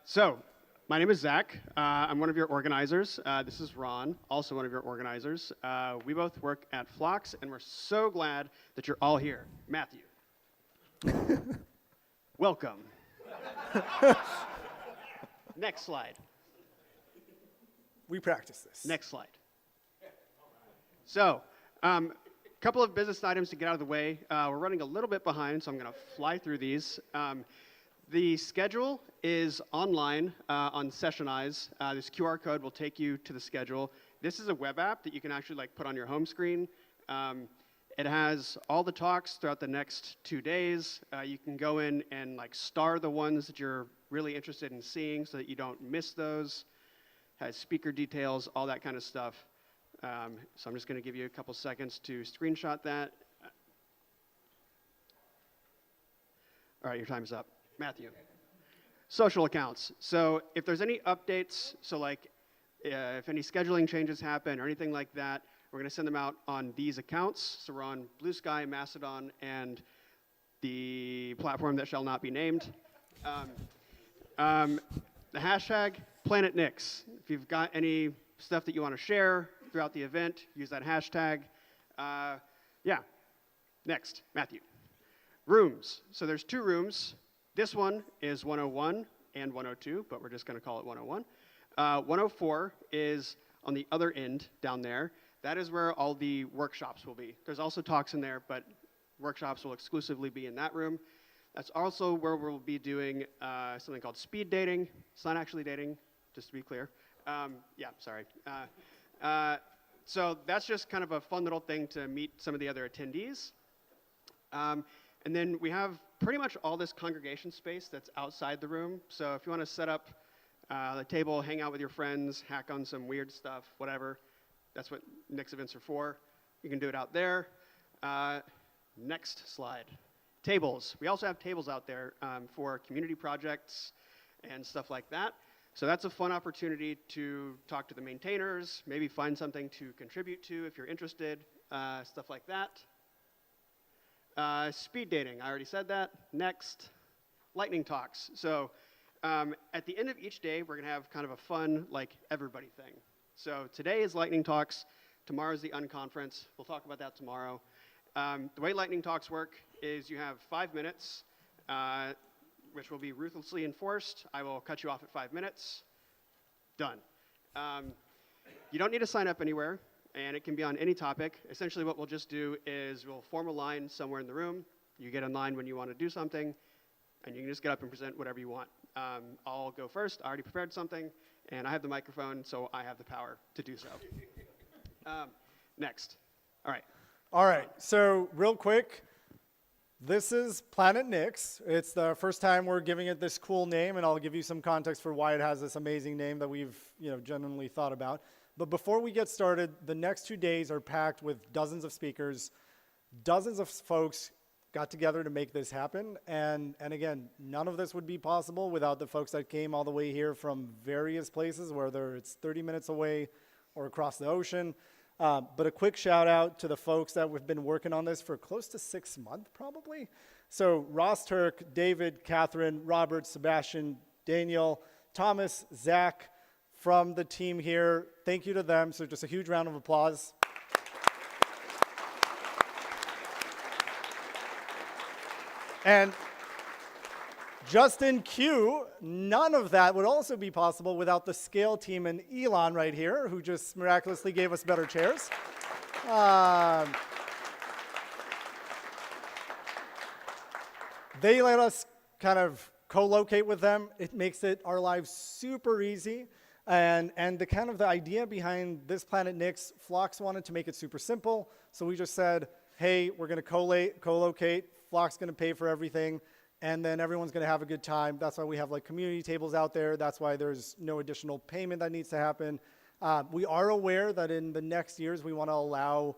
So, my name is Zach. I'm one of your organizers. This is Ron, also one of your organizers. We both work at Phlox, and we're so glad that you're all here. Matthew. Welcome. Next slide. We practice this. Next slide. So, a couple of business items to get out of the way. We're running a little bit behind, so I'm going to fly through these. The schedule is online on Sessionize. This QR code will take you to the schedule. This is a web app that you can actually put on your home screen. It has all the talks throughout the next 2 days. You can go in and star the ones that you're really interested in seeing so that you don't miss those. Has speaker details, all that kind of stuff. So I'm just going to give you a couple seconds to screenshot that. All right, your time is up. Matthew. Social accounts. So if there's any updates, if any scheduling changes happen or anything like that, we're going to send them out on these accounts. So we're on Blue Sky, Mastodon, and the platform that shall not be named. The hashtag PlanetNix. If you've got any stuff that you want to share throughout the event, use that hashtag. Yeah. Next, Matthew. Rooms. So there's 2 rooms. This one is 101 and 102, but we're just going to call it 101. 104 is on the other end down there. That is where all the workshops will be. There's also talks in there, but workshops will exclusively be in that room. That's also where we'll be doing something called speed dating. It's not actually dating, just to be clear. Yeah, sorry. So that's just kind of a fun little thing to meet some of the other attendees. And then we have pretty much all this congregation space that's outside the room. So if you want to set up the table, hang out with your friends, hack on some weird stuff, whatever, that's what Nix events are for. You can do it out there. Next slide. Tables. We also have tables out there for community projects and stuff like that. So that's a fun opportunity to talk to the maintainers, maybe find something to contribute to if you're interested, stuff like that. Speed dating, I already said that. Next, lightning talks. So at the end of each day, we're going to have kind of a fun, everybody thing. So today is lightning talks. Tomorrow is the unconference. We'll talk about that tomorrow. The way lightning talks work is you have 5 minutes, which will be ruthlessly enforced. I will cut you off at 5 minutes. Done. You don't need to sign up anywhere. And it can be on any topic. Essentially what we'll just do is we'll form a line somewhere in the room. You get in line when you want to do something, and you can just get up and present whatever you want. I'll go first. I already prepared something, and I have the microphone, so I have the power to do so. Next. All right. All right, so real quick, this is PlanetNix. It's the first time we're giving it this cool name, and I'll give you some context for why it has this amazing name that we've genuinely thought about. But before we get started, the next 2 days are packed with dozens of speakers. Dozens of folks got together to make this happen. And again, none of this would be possible without the folks that came all the way here from various places, whether it's 30 minutes away or across the ocean. But a quick shout out to the folks that have been working on this for close to 6 months, probably. So Ross Turk, David, Catherine, Robert, Sebastian, Daniel, Thomas, Zach, from the team here. Thank you to them. So just a huge round of applause. And just in cue, none of that would also be possible without the scale team and Elon right here, who just miraculously gave us better chairs. They let us kind of co-locate with them. It makes our lives super easy. And the idea behind this PlanetNix, Phlox wanted to make it super simple. So we just said, hey, we're going to co-locate. Phlox is going to pay for everything. And then everyone's going to have a good time. That's why we have community tables out there. That's why there's no additional payment that needs to happen. We are aware that in the next years, we want to allow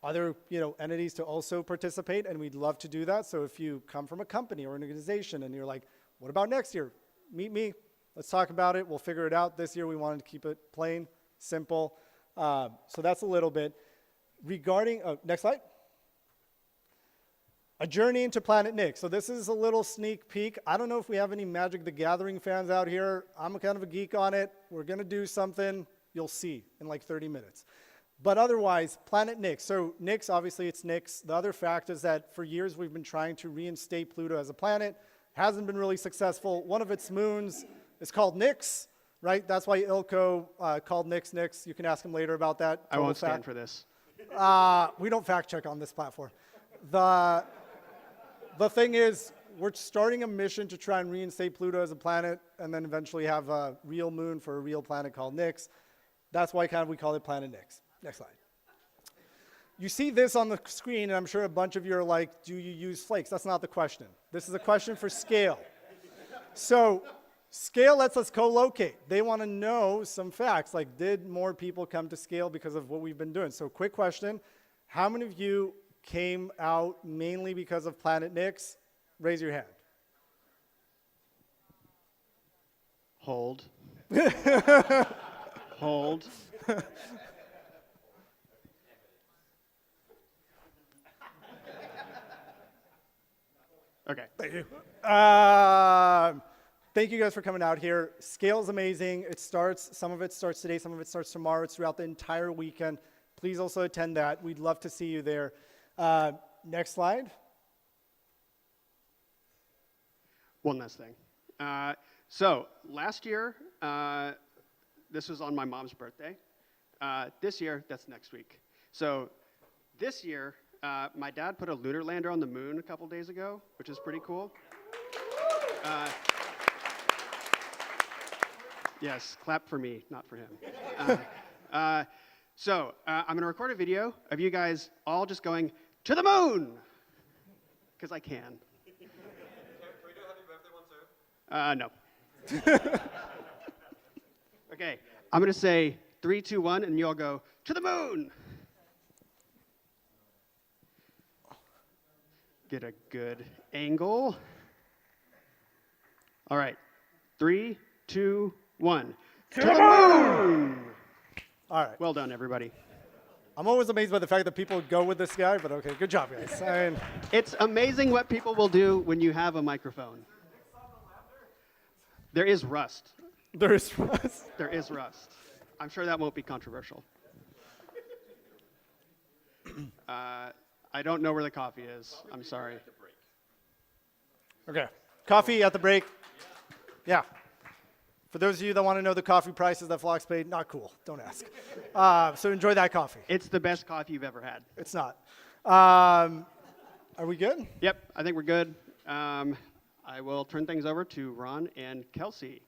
other entities to also participate. And we'd love to do that. So if you come from a company or an organization and you're like, what about next year? Meet me. Let's talk about it. We'll figure it out. This year, we wanted to keep it plain, simple. So that's a little bit. Regarding, next slide. A journey into PlanetNix. So this is a little sneak peek. I don't know if we have any Magic the Gathering fans out here. I'm kind of a geek on it. We're going to do something you'll see in like 30 minutes. But otherwise, PlanetNix. So Nix, obviously it's Nix. The other fact is that for years we've been trying to reinstate Pluto as a planet. Hasn't been really successful. One of its moons is called Nix, right? That's why Ilko called Nix Nix. You can ask him later about that. I won't stand for this. We don't fact check on this platform. The thing is, we're starting a mission to try and reinstate Pluto as a planet and then eventually have a real moon for a real planet called Nix. That's why we call it PlanetNix. Next slide. You see this on the screen, and I'm sure a bunch of you are like, do you use flakes? That's not the question. This is a question for scale. So scale lets us co-locate. They want to know some facts, like did more people come to scale because of what we've been doing? So quick question, how many of you came out mainly because of PlanetNix? Raise your hand. Hold. Hold. Okay. Thank you. Thank you guys for coming out here. Scale's amazing. Some of it starts today, some of it starts tomorrow. It's throughout the entire weekend. Please also attend that. We'd love to see you there. Next slide. One last thing. So last year, this was on my mom's birthday. This year, that's next week. So this year, my dad put a lunar lander on the moon a couple days ago, which is pretty cool. Yes, clap for me, not for him. So I'm going to record a video of you guys all just going, to the moon! Because I can. Can we do a happy birthday one too? No. Okay, I'm going to say 3, 2, 1, and you all go, to the moon! Get a good angle. All right, 3, 2, 1. To the moon! All right. Well done, everybody. I'm always amazed by the fact that people go with this guy, but okay, good job, guys. I mean, It's amazing what people will do when you have a microphone. There is rust. there is There is rust. I'm sure that won't be controversial. I don't know where the coffee is. I'm sorry. Okay. Coffee at the break. Yeah. For those of you that want to know the coffee prices that Flox paid, not cool. Don't ask. So enjoy that coffee. It's the best coffee you've ever had. It's not. Are we good? Yep, I think we're good. I will turn things over to Ron and Kelsey.